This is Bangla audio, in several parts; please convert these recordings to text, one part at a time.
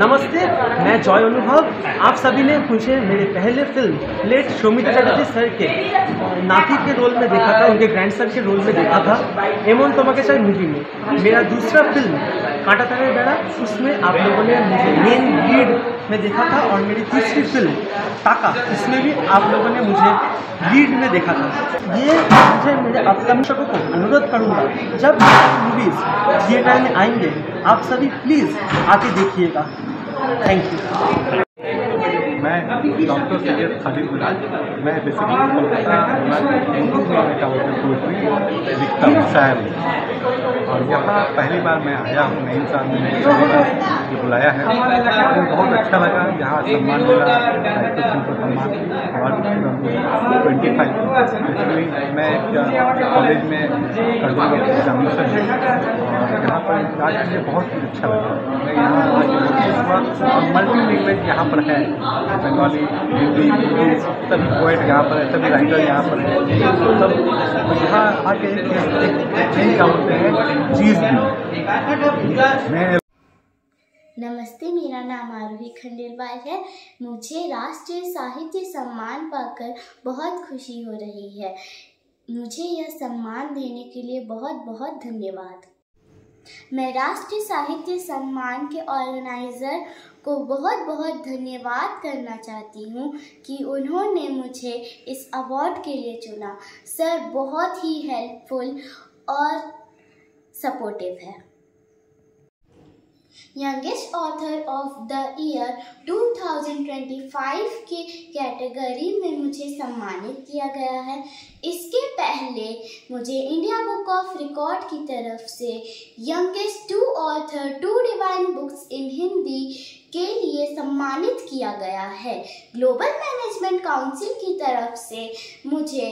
नमस्ते, मैं जॉय अनुभव। आप सभी ने मुझे मेरे पहले film late Soumitra Chatterjee sir के नाती के रोल में देखा था, उनके ग्रैंड सर के रोल में देखा था एमन तोमाके चाय मूवी में। मेरा दूसरा फिल्म कांटा तारे बेड़ा, उसमें आप लोगों ने मुझे मेन लीड में देखा था, और मेरी तीसरी फिल्म टाका, इसमें भी आप लोगों ने मुझे लीड में देखा था। ये मुझे मेरे अपकमिंग दर्शकों को अनुरोध करूँगा, जब मूवीज़ थिएटर में आएंगे आप सभी प्लीज़ आके देखिएगा। Thank you. मैं डॉक्टर सैयद खालिद मिराज, मैं बेसिकली कोलकाता हिंदू में क्या बोलते हैं पोइट्री लिखता हूँ, शायरी, और यहाँ पहली बार मैं आया हूँ। नई साल में मुझे बुलाया है, मुझे बहुत अच्छा लगा। यहाँ सम्मान मिला, राइटर को सम्मान अवार्ड 25। बेसिकली मैं एक कॉलेज में एग्जामिनेशन है, और यहाँ पर आज मुझे बहुत अच्छा लगा। मैं यहाँ और मल्टी लैंग्वेज यहाँ पर है, बंगाली, हिंदी, इंग्लिश, सभी पोएट यहाँ पर है, सभी राइटर यहाँ पर है। सब यहाँ आके क्या बोलते हैं चीज़ मैं। नमस्ते, मेरा नाम आरोही खंडेलवाल है। मुझे राष्ट्रीय साहित्य सम्मान पाकर बहुत खुशी हो रही है। मुझे यह सम्मान देने के लिए बहुत बहुत धन्यवाद। मैं राष्ट्रीय साहित्य सम्मान के ऑर्गेनाइज़र को बहुत बहुत धन्यवाद करना चाहती हूँ कि उन्होंने मुझे इस अवार्ड के लिए चुना। सर बहुत ही हेल्पफुल और सपोर्टिव है। Youngest author of the year 2025 के कैटेगरी में मुझे सम्मानित किया गया है। इसके पहले मुझे इंडिया बुक ऑफ रिकॉर्ड की तरफ से यंगेस्ट ऑथर 2 डिवाइन बुक्स इन हिंदी के लिए सम्मानित किया गया है। ग्लोबल मैनेजमेंट काउंसिल की तरफ से मुझे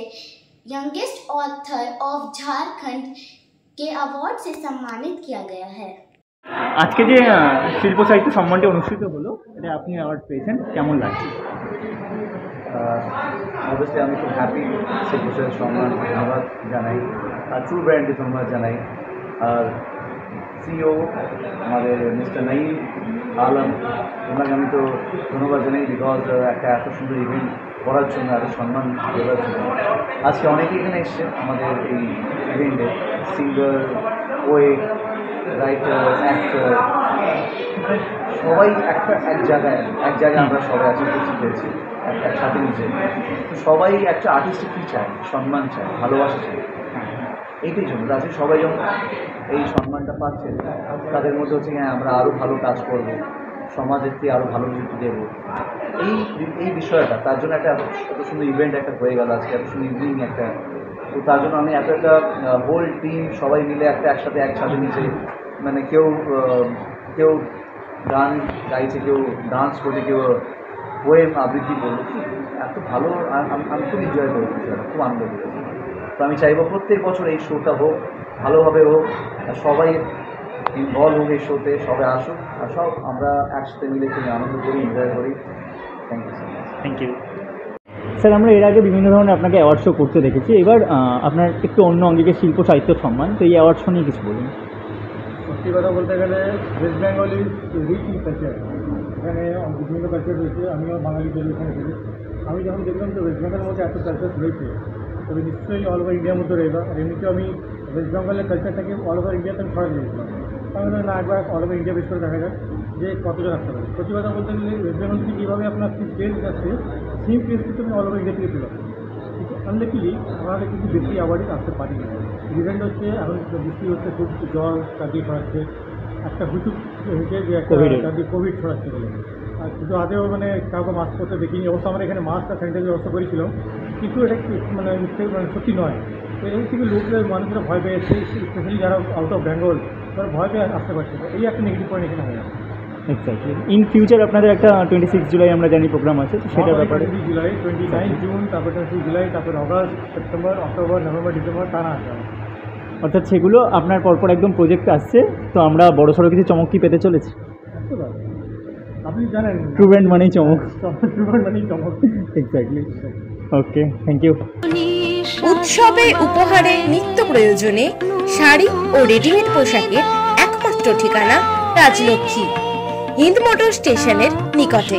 यंगेस्ट ऑथर ऑफ झारखंड के अवार्ड से सम्मानित किया गया है। आज के शिल्प साहित्य सम्मानটি অনুষ্ঠিত হলো, এটা আপনি অ্যাওয়ার্ড পেয়েছেন, কেমন লাগছে? অবশ্যই আমি খুব হ্যাপি। শিল্প সাহিত্য সম্মান ধন্যবাদ জানাই, আর ট্রু ব্র্যান্ডকে ধন্যবাদ জানাই, আর সিইও আমাদের মিস্টার নাইম আলম, ওনাকে আমি তো ধন্যবাদ জানাই, বিকজ একটা এত সুন্দর ইভেন্ট করার জন্য, এত সম্মান দেওয়ার জন্য। আজকে অনেকেই এখানে এসছে আমাদের এই ইভেন্টে, সিঙ্গার, পোয়েট, রাইটার, অ্যাক্টর, সবাই এক জায়গায় আমরা সবাই আছি, উপস্থিত হয়েছি একসাথে নিচে। সবাই একটা আর্টিস্ট কী চায়? সম্মান চায়, ভালোবাসা চায়। এইটাই জন্য আজকে সবাই যখন এই সম্মানটা পাচ্ছে, তাদের মধ্যে হচ্ছে হ্যাঁ আমরা আরও ভালো কাজ করব, সমাজেরকে আরও ভালো কিছু দেবো, এই বিষয়টা। তার জন্য একটা এত সুন্দর ইভেন্ট একটা হয়ে গেল আজকে, এত সুন্দর ইভিনিং একটা। তো তার জন্য আমি একটা হোল টিম সবাই মিলে একসাথে নিচে, মানে কেউ গান গাইছে, কেউ ডান্স করছে, কেউ পোয়েম আবৃত্তি করলো, এত ভালো। আমি খুব এনজয় করেছি, খুব আনন্দ করেছি। তো আমি চাইবো প্রত্যেক বছর এই শোটা হোক, ভালোভাবে হোক, আর সবাই ইনভলভ হোক এই শোতে, সবাই আসুক, আর সব আমরা একসাথে মিলে খুবই আনন্দ করি, এনজয় করি। Thank you so much. Thank you sir. আমরা এর আগে বিভিন্ন ধরনের আপনাকে অ্যাওয়ার্ড শো করতে দেখেছি, এবার আপনার একটু অন্য অঙ্গিকে শিল্প সাহিত্য সম্মান, তো এই অ্যাওয়ার্ড শো নিয়ে কিছু বলুন। সত্যি কথা বলতে গেলে West Bengal is rich in culture, এখানে বিভিন্ন কালচার রয়েছে। আমিও বাঙালি বলে এখানে থাকি। আমি যখন দেখলাম যে ওয়েস্ট বেঙ্গলের মধ্যে এত কালচার রয়েছে, তবে নিশ্চয়ই অল ওভার ইন্ডিয়ার মধ্যে রয়েছে। আর এমনিতেও আমি ওয়েস্ট বেঙ্গলের কালচারটাকে অল ওভার ইন্ডিয়াতে আমি ছড়াতে দিয়েছিলাম। আমি না একবার অল ওভার ইন্ডিয়া বেশ করে দেখা যাক যে কতজন আসতে পারে। সত্যি কথা বলতে গেলে ওয়েস্ট বেঙ্গল থেকে কীভাবে আপনার প্লেস যাচ্ছে, সেম প্লেস কিন্তু আমি অল ওভার ইন্ডিয়া থেকে পেলাম। কিন্তু আনলাকিলি আমাদের কিন্তু বেশি অ্যাওয়ার্ডে আসতে পারিনি। রিজেন্ট হচ্ছে এখন বৃষ্টি হচ্ছে, খুব জল চারদিকে ছড়াচ্ছে, একটা হুচুক হয়েছে যে একটা চারদিকে কোভিড ছড়াচ্ছে বলে। আর কিন্তু আদেও মানে কাউকে মাস্ক করতে দেখিনি। অবশ্য আমরা এখানে মাস্ক আর স্যানিটাইজার ব্যবস্থা করেছিলাম, কিন্তু এটা মানে সত্যি নয়। তো এই থেকে লোকের মানুষরা ভয় পেয়েছে, স্পেশালি যারা আউট অফ বেঙ্গল, তারা ভয় পেয়ে আসতে পারছে। এই একটা নেগেটিভ পয়েন্ট এখানে হয়ে যাচ্ছে। এক্স্যাক্টলি। ইন ফিউচার আপনাদের একটা 26 জুলাই আমরা জানি প্রোগ্রাম আছে, সেটার ব্যাপারে 26 জুলাই, 29 জুন, তারপর 26 জুলাই, তারপর August, September, October, November, December, টানা আছে। অর্থাৎ সেগুলো আপনার পরপর একদম প্রজেক্ট আসছে, তো আমরা বড়সড় কিছু চমক কি পেতে চলেছি? আপনি জানেন ট্রু ব্র্যান্ড মানেই চমক। ট্রু ব্র্যান্ড মানেই চমক। এক্স্যাক্টলি। Okay, thank you. উৎসবে, উপহারে, নিত্য প্রয়োজনে শাড়ি ও রেডিমেড পোশাকের একমাত্র ঠিকানা রাজলক্ষ্মী। হিন্দ মোটর স্টেশনের নিকটে।